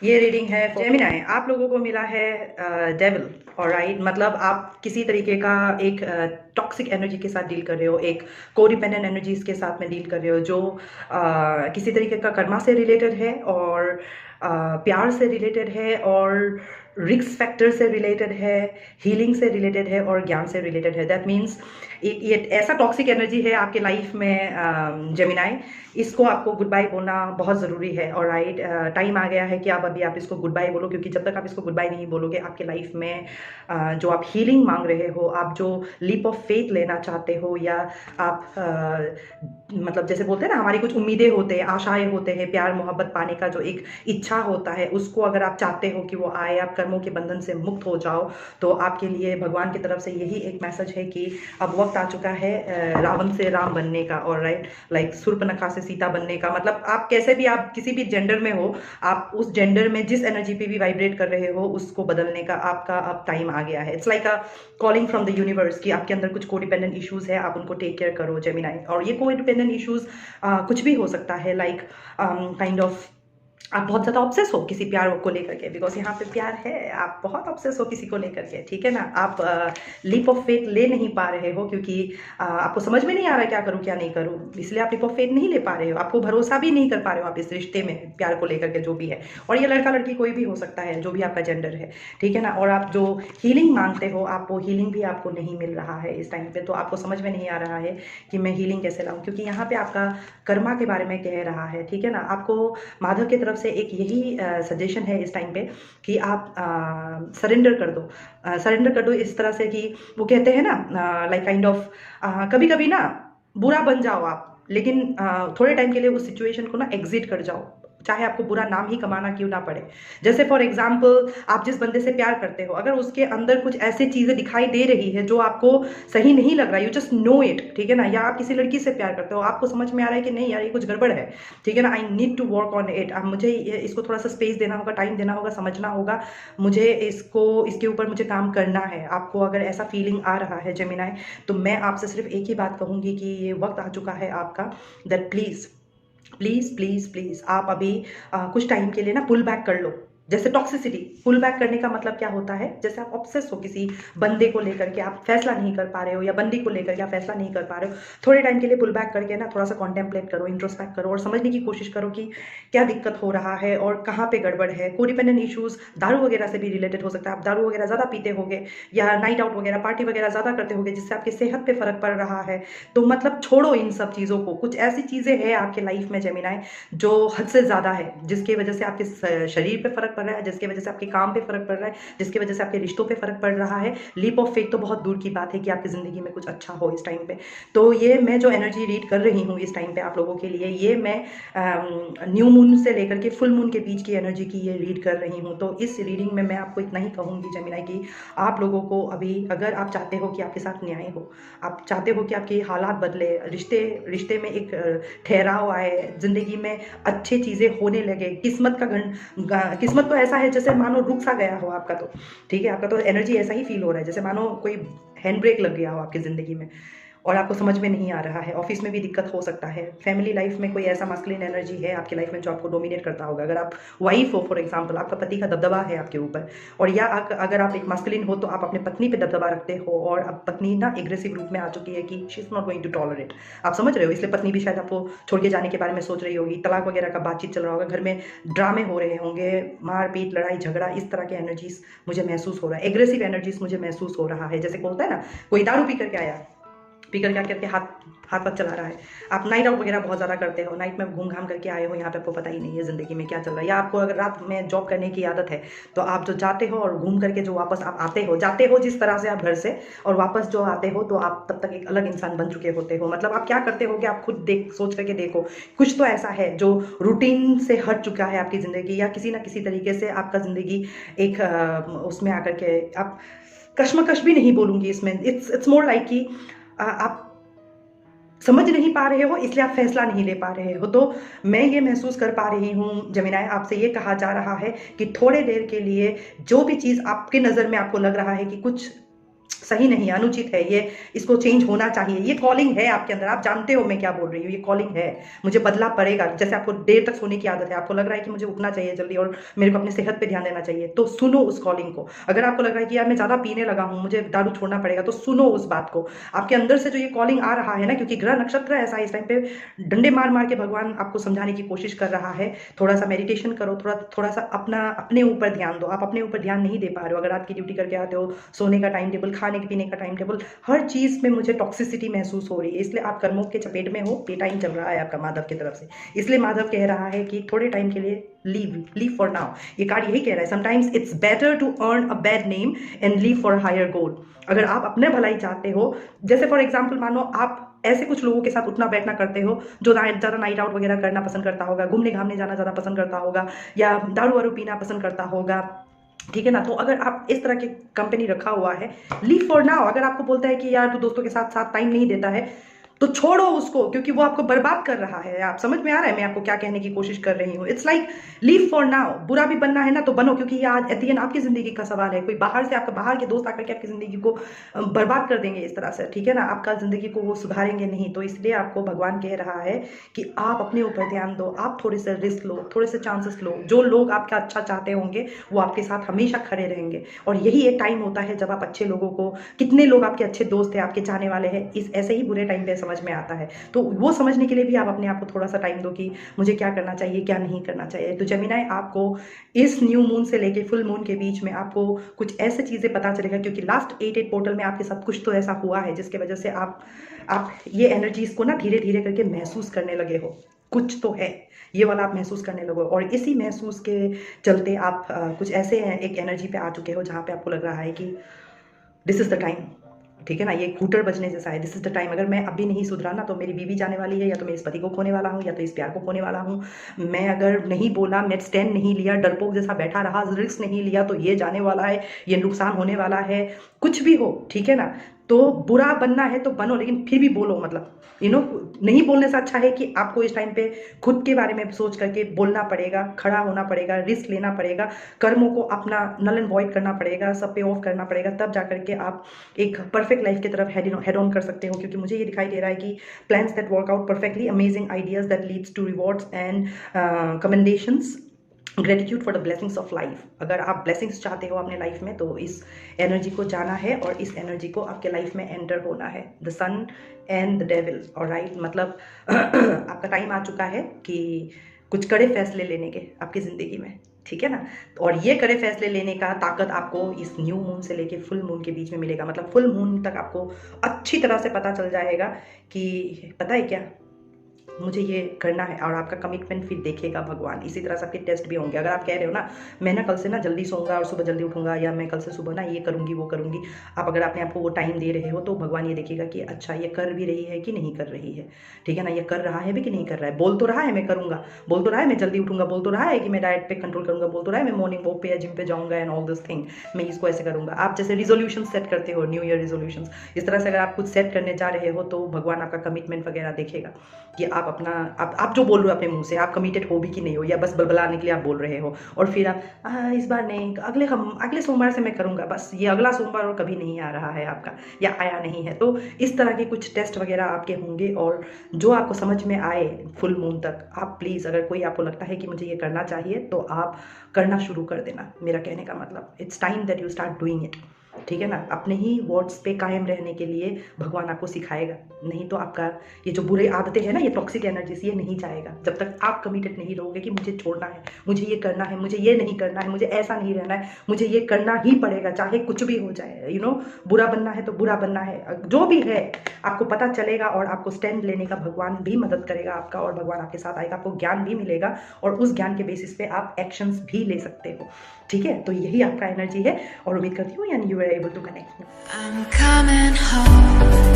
ये रीडिंग है जेमिनाई। आप लोगों को मिला है डेविल। ऑलराइट, मतलब आप किसी तरीके का एक टॉक्सिक एनर्जी के साथ डील कर रहे हो, एक कोडिपेंडेंट एनर्जीज के साथ में डील कर रहे हो, जो किसी तरीके का कर्मा से रिलेटेड है और प्यार से रिलेटेड है और रिस्क फैक्टर से रिलेटेड है, हीलिंग से रिलेटेड है और ज्ञान से रिलेटेड है। दैट मीन्स ये ऐसा टॉक्सिक एनर्जी है आपके लाइफ में जेमिनाई। इसको आपको गुड बाय बोलना बहुत ज़रूरी है। और राइट, टाइम आ गया है कि आप इसको गुड बाय बोलो, क्योंकि जब तक आप इसको गुड बाय नहीं बोलोगे आपके लाइफ में जो आप हीलिंग मांग रहे हो, आप जो लीप ऑफ फेथ लेना चाहते हो, या आप मतलब जैसे बोलते हैं ना, हमारी कुछ उम्मीदें होते हैं, आशाएं होते हैं, प्यार मोहब्बत पाने का जो एक इच्छा होता है, उसको अगर आप चाहते हो कि वो आए, आप कर्मों के बंधन से मुक्त हो जाओ, तो आपके लिए भगवान की तरफ से यही एक मैसेज है कि अब वक्त आ चुका है रावण से राम बनने का। और राइट, लाइक शूर्पणखा से सीता बनने का। मतलब आप कैसे भी, आप किसी भी जेंडर में हो, आप उस जेंडर में जिस एनर्जी पे भी वाइब्रेट कर रहे हो, उसको बदलने का आपका अब टाइम आ गया है। It's like a calling from the universe कि आपके अंदर कुछ कोडिपेंडेंट इश्यूज है, आप उनको टेक केयर करो जेमिनाई। और ये कोडिपेंडेंट इश्यूज कुछ भी हो सकता है, लाइक काइंड ऑफ आप बहुत ज़्यादा ऑब्सेस हो किसी प्यार को लेकर के, बिकॉज यहाँ पे प्यार है, आप बहुत ऑब्सेस हो किसी को लेकर के, ठीक है ना। आप लीप ऑफ फेथ ले नहीं पा रहे हो, क्योंकि आपको समझ में नहीं आ रहा है क्या करूँ क्या नहीं करूँ, इसलिए आप लीप ऑफ फेथ नहीं ले पा रहे हो। आपको भरोसा भी नहीं कर पा रहे हो आप इस रिश्ते में, प्यार को लेकर के जो भी है। और ये लड़का लड़की कोई भी हो सकता है, जो भी आपका जेंडर है, ठीक है ना। और आप जो हीलिंग मांगते हो, आप वो हीलिंग भी आपको नहीं मिल रहा है इस टाइम पे। तो आपको समझ में नहीं आ रहा है कि मैं हीलिंग कैसे लाऊं, क्योंकि यहाँ पे आपका कर्मा के बारे में कह रहा है, ठीक है ना। आपको माधव की तरफ से एक यही सजेशन है इस टाइम पे कि आप सरेंडर कर दो। सरेंडर कर दो इस तरह से कि वो कहते हैं ना, लाइक काइंड ऑफ कभी कभी ना बुरा बन जाओ आप, लेकिन थोड़े टाइम के लिए उस सिचुएशन को ना एग्जिट कर जाओ, चाहे आपको बुरा नाम ही कमाना क्यों ना पड़े। जैसे फॉर एग्जाम्पल, आप जिस बंदे से प्यार करते हो, अगर उसके अंदर कुछ ऐसी चीजें दिखाई दे रही है जो आपको सही नहीं लग रहा, यू जस्ट नो इट, ठीक है ना। या आप किसी लड़की से प्यार करते हो, आपको समझ में आ रहा है कि नहीं यार, ये कुछ गड़बड़ है, ठीक है ना, I need to work on it. अब मुझे इसको थोड़ा सा स्पेस देना होगा, टाइम देना होगा, समझना होगा, मुझे इसके ऊपर मुझे काम करना है। आपको अगर ऐसा फीलिंग आ रहा है जेमिनाई, तो मैं आपसे सिर्फ एक ही बात कहूंगी कि ये वक्त आ चुका है आपका, that please please please please आप अभी कुछ टाइम के लिए ना पुल बैक कर लो। जैसे टॉक्सिसिटी, पुल बैक करने का मतलब क्या होता है, जैसे आप ऑब्सेस हो किसी बंदे को लेकर के, आप फैसला नहीं कर पा रहे हो, या बंदी को लेकर के आप फैसला नहीं कर पा रहे हो, थोड़े टाइम के लिए पुल बैक करके ना थोड़ा सा कॉन्टेम्पलेट करो, इंट्रोस्पेक्ट करो और समझने की कोशिश करो कि क्या दिक्कत हो रहा है और कहाँ पे गड़बड़ है। कोडिपेंडेंट इश्यूज दारू वगैरह से भी रिलेटेड हो सकता है। आप दारू वगैरह ज़्यादा पीते होगे, या नाइट आउट वगैरह, पार्टी वगैरह ज़्यादा करते होगे, जिससे आपकी सेहत पे फर्क पड़ रहा है। तो मतलब छोड़ो इन सब चीज़ों को। कुछ ऐसी चीज़ें हैं आपके लाइफ में जेमिनाई जो हद से ज़्यादा है, जिसकी वजह से आपके शरीर पे फर्क पड़ रहा है, जिसकी वजह से आपके काम पे फर्क पड़ रहा है, जिसकी वजह से आपके रिश्तों पे फर्क पड़ रहा है। लीप ऑफ फेथ तो बहुत दूर की बात है कि आपकी ज़िंदगी में कुछ अच्छा हो इस टाइम पे। तो ये मैं जो एनर्जी रीड कर रही हूँ इस टाइम पे आप लोगों के लिए, ये मैं न्यू मून से लेकर के फुल मून के बीच की एनर्जी की ये रीड कर रही हूँ। तो इस रीडिंग में मैं आपको इतना ही कहूँगी जेमिनाई कि आप लोगों को अभी, अगर आप चाहते हो कि आपके साथ न्याय हो, आप चाहते हो कि आपके हालात बदले, रिश्ते रिश्ते में एक ठहराव आए, ज़िंदगी में अच्छी चीज़ें होने लगे, किस्मत तो ऐसा है जैसे मानो रुक सा गया हो आपका, तो ठीक है, आपका तो एनर्जी ऐसा ही फील हो रहा है जैसे मानो कोई हैंड ब्रेक लग गया हो आपकी ज़िंदगी में और आपको समझ में नहीं आ रहा है। ऑफिस में भी दिक्कत हो सकता है, फैमिली लाइफ में कोई ऐसा मास्कुलिन एनर्जी है आपकी लाइफ में जो आपको डोमिनेट करता होगा। अगर आप वाइफ हो फॉर एग्जांपल, आपका पति का दबदबा है आपके ऊपर, और या अगर आप एक मास्कुलिन हो तो आप अपने पत्नी पे दबदबा रखते हो, और अब पत्नी ना एग्रेसिव रूप में आ चुकी है कि she is not going to tolerate. आप समझ रहे हो, इसलिए पत्नी भी शायद आपको छोड़ के जाने के बारे में सोच रही होगी, तलाक वगैरह का बातचीत चल रहा होगा, घर में ड्रामे हो रहे होंगे, मारपीट लड़ाई झगड़ा, इस तरह के एनर्जीज मुझे महसूस हो रहा है, एग्रेसिव एनर्जीज मुझे महसूस हो रहा है। जैसे बोलता है ना, कोई दारू पी करके आया, पीकर क्या करके हाथ हाथ पाथ चला रहा है, आप नाइट आउट वगैरह बहुत ज़्यादा करते हो, नाइट में घूम घाम करके आए हो, यहाँ पे आपको पता ही नहीं है ज़िंदगी में क्या चल रहा है। या आपको अगर रात में जॉब करने की आदत है, तो आप जो जाते हो और घूम करके जो वापस आप आते हो, जाते हो जिस तरह से आप घर से, और वापस जो आते हो तो आप तब तक एक अलग इंसान बन चुके होते हो। मतलब आप क्या करते हो कि आप खुद सोच करके देखो, कुछ तो ऐसा है जो रूटीन से हट चुका है आपकी ज़िंदगी, या किसी ना किसी तरीके से आपका ज़िंदगी एक उसमें आकर के, आप कश्मकश भी नहीं बोलूँगी इसमें, इट्स मोर लाइक कि आप समझ नहीं पा रहे हो, इसलिए आप फैसला नहीं ले पा रहे हो। तो मैं ये महसूस कर पा रही हूँ जमीनाए, आपसे ये कहा जा रहा है कि थोड़े देर के लिए जो भी चीज़ आपके नज़र में आपको लग रहा है कि कुछ सही नहीं है, अनुचित है, ये इसको चेंज होना चाहिए, ये कॉलिंग है आपके अंदर, आप जानते हो मैं क्या बोल रही हूँ, ये कॉलिंग है, मुझे बदला पड़ेगा। जैसे आपको देर तक सोने की आदत है, आपको लग रहा है कि मुझे उठना चाहिए जल्दी और मेरे को अपनी सेहत पे ध्यान देना चाहिए, तो सुनो उस कॉलिंग को। अगर आपको लग रहा है कि यार मैं ज़्यादा पीने लगा हूँ, मुझे दारू छोड़ना पड़ेगा, तो सुनो उस बात को। आपके अंदर से जो ये कॉलिंग आ रहा है ना, क्योंकि ग्रह नक्षत्र ऐसा है, इस टाइम पे डंडे मार मार के भगवान आपको समझाने की कोशिश कर रहा है, थोड़ा सा मेडिटेशन करो, थोड़ा सा अपने ऊपर ध्यान दो। आप अपने ऊपर ध्यान नहीं दे पा रहे हो, अगर आपकी ड्यूटी करके आते हो, सोने का टाइम टेबल, खाने पीने का टाइम टेबल, हर चीज़ में मुझे टॉक्सिसिटी महसूस हो रही है, इसलिए आप कर्मों के चपेट में हो। ये टाइम चल रहा है आपका माधव की तरफ से, इसलिए माधव कह रहा है कि थोड़े टाइम के लिए लीव फॉर नाउ। ये कार्ड यही कह रहा है, sometimes it's better to earn a bad name and leave for higher goal. अगर आप अपने भलाई चाहते हो, जैसे फॉर एग्जाम्पल मानो आप ऐसे कुछ लोगों के साथ उठना बैठना करते हो जो ज़्यादा नाइट आउट वगैरह करना पसंद करता होगा, घूमने घामने जाना ज़्यादा पसंद करता होगा, या दारू वारू पीना पसंद करता होगा, ठीक है ना। तो अगर आप इस तरह की कंपनी रखा हुआ है, लीव फॉर नाउ। अगर आपको बोलता है कि यार तू दोस्तों के साथ साथ टाइम नहीं देता है, तो छोड़ो उसको, क्योंकि वो आपको बर्बाद कर रहा है। आप समझ में आ रहा है मैं आपको क्या कहने की कोशिश कर रही हूँ? It's like leave for now. बुरा भी बनना है ना तो बनो, क्योंकि ये आज एट द एंड आपकी जिंदगी का सवाल है। कोई बाहर से, आपका बाहर के दोस्त आकर के आपकी जिंदगी को बर्बाद कर देंगे इस तरह से, ठीक है ना। आपका जिंदगी को वो सुधारेंगे नहीं। तो इसलिए आपको भगवान कह रहा है कि आप अपने ऊपर ध्यान दो, आप थोड़े से रिस्क लो, थोड़े से चांसेस लो। जो लोग आपका अच्छा चाहते होंगे वो आपके साथ हमेशा खड़े रहेंगे, और यही एक टाइम होता है जब आप अच्छे लोगों को, कितने लोग आपके अच्छे दोस्त हैं, आपके चाहने वाले हैं, इस ऐसे ही बुरे टाइम पे समझ में आता है। तो वो समझने के लिए भी आप अपने आप को थोड़ा सा टाइम दो कि मुझे क्या करना चाहिए, क्या नहीं करना चाहिए। तो जेमिनी, आपको इस न्यू मून से लेके फुल मून के बीच में आपको कुछ ऐसे चीज़ें पता चलेगा, क्योंकि लास्ट 8 पोर्टल में आपके साथ कुछ तो ऐसा हुआ है जिसके वजह से आप ये एनर्जीज को ना धीरे धीरे करके महसूस करने लगे हो। कुछ तो है ये वाला आप महसूस करने लगो, और इसी महसूस के चलते आप कुछ ऐसे एक एनर्जी पे आ चुके हो जहाँ पे आपको लग रहा है कि दिस इज़ द टाइम, ठीक है ना। ये हूटर बजने जैसा है, दिस इज द टाइम। अगर मैं अभी नहीं सुधरा ना तो मेरी बीवी जाने वाली है, या तो मैं इस पति को खोने वाला हूँ, या तो इस प्यार को खोने वाला हूँ। मैं अगर नहीं बोला, मैं स्टैंड नहीं लिया, डरपोक जैसा बैठा रहा, रिस्क नहीं लिया, तो ये जाने वाला है, ये नुकसान होने वाला है, कुछ भी हो, ठीक है ना। तो बुरा बनना है तो बनो, लेकिन फिर भी बोलो। मतलब नहीं बोलने से अच्छा है कि आपको इस टाइम पे खुद के बारे में सोच करके बोलना पड़ेगा, खड़ा होना पड़ेगा, रिस्क लेना पड़ेगा, कर्मों को अपना नल एंड वॉइड करना पड़ेगा, सब पे ऑफ करना पड़ेगा, तब जा करके आप एक परफेक्ट लाइफ की तरफ हेड ऑन कर सकते हो। क्योंकि मुझे ये दिखाई दे रहा है कि plans that work out perfectly, amazing ideas that leads to rewards and commendations, gratitude for the blessings of life. अगर आप ब्लेसिंग्स चाहते हो अपने लाइफ में तो इस एनर्जी को जाना है, और इस एनर्जी को आपके लाइफ में एंटर होना है। The son and the devil, alright. मतलब आपका टाइम आ चुका है कि कुछ कड़े फैसले लेने के आपकी ज़िंदगी में, ठीक है ना। और ये कड़े फैसले लेने का ताकत आपको इस न्यू मून से लेके फुल मून के बीच में मिलेगा। मतलब फुल मून तक आपको अच्छी तरह से पता चल जाएगा कि पता है क्या, मुझे ये करना है। और आपका कमिटमेंट फिर देखेगा भगवान। इसी तरह सबके टेस्ट भी होंगे। अगर आप कह रहे हो ना मैं ना कल से ना जल्दी सोऊंगा और सुबह जल्दी उठूंगा, या मैं कल से सुबह ना ये करूंगी वो करूंगी, आप अगर अपने आप को वो टाइम दे रहे हो तो भगवान ये देखेगा कि अच्छा ये कर भी रही है कि नहीं कर रही है, ठीक है ना। ये कर रहा है भी कि नहीं कर रहा है। बोल तो रहा है मैं करूंगा, बोल तो रहा है मैं जल्दी उठूंगा, बोल तो रहा है कि मैं डाइट पे कंट्रोल करूंगा, बोल तो रहा है मैं मॉर्निंग वॉक पे या जिम पे जाऊंगा एंड ऑल दिस थिंग, मैं इसको ऐसे करूंगा। आप जैसे रिजोल्यूशन सेट करते हो, न्यू ईयर रिजोल्यूशन, इस तरह से अगर आप कुछ सेट करने जा रहे हो तो भगवान आपका कमिटमेंट वगैरह देखेगा कि आप अपना आप जो बोल रहे हो अपने मुंह से, आप कमिटेड हो भी कि नहीं हो, या बस बलबलाने के लिए आप बोल रहे हो। और फिर आप इस बार नहीं, अगले सोमवार से मैं करूंगा, बस ये अगला सोमवार और कभी नहीं आ रहा है आपका, या आया नहीं है। तो इस तरह के कुछ टेस्ट वगैरह आपके होंगे, और जो आपको समझ में आए फुल मून तक, आप प्लीज़, अगर कोई आपको लगता है कि मुझे ये करना चाहिए तो आप करना शुरू कर देना। मेरा कहने का मतलब it's time that you start doing it, ठीक है ना। अपने ही वर्ड्स पे कायम रहने के लिए भगवान आपको सिखाएगा। नहीं तो आपका ये जो बुरे आदतें हैं ना, ये टॉक्सिक एनर्जीज, ये नहीं जाएगा जब तक आप कमिटेड नहीं रहोगे कि मुझे छोड़ना है, मुझे ये करना है, मुझे ये नहीं करना है, मुझे ऐसा नहीं रहना है, मुझे ये करना ही पड़ेगा चाहे कुछ भी हो जाए। बुरा बनना है तो बुरा बनना है, जो भी है आपको पता चलेगा, और आपको स्टैंड लेने का भगवान भी मदद करेगा आपका, और भगवान आपके साथ आएगा, आपको ज्ञान भी मिलेगा, और उस ज्ञान के बेसिस पे आप एक्शंस भी ले सकते हो, ठीक है। तो यही आपका एनर्जी है, और उम्मीद करती हूँ यानी you are able to connect. I'm coming home.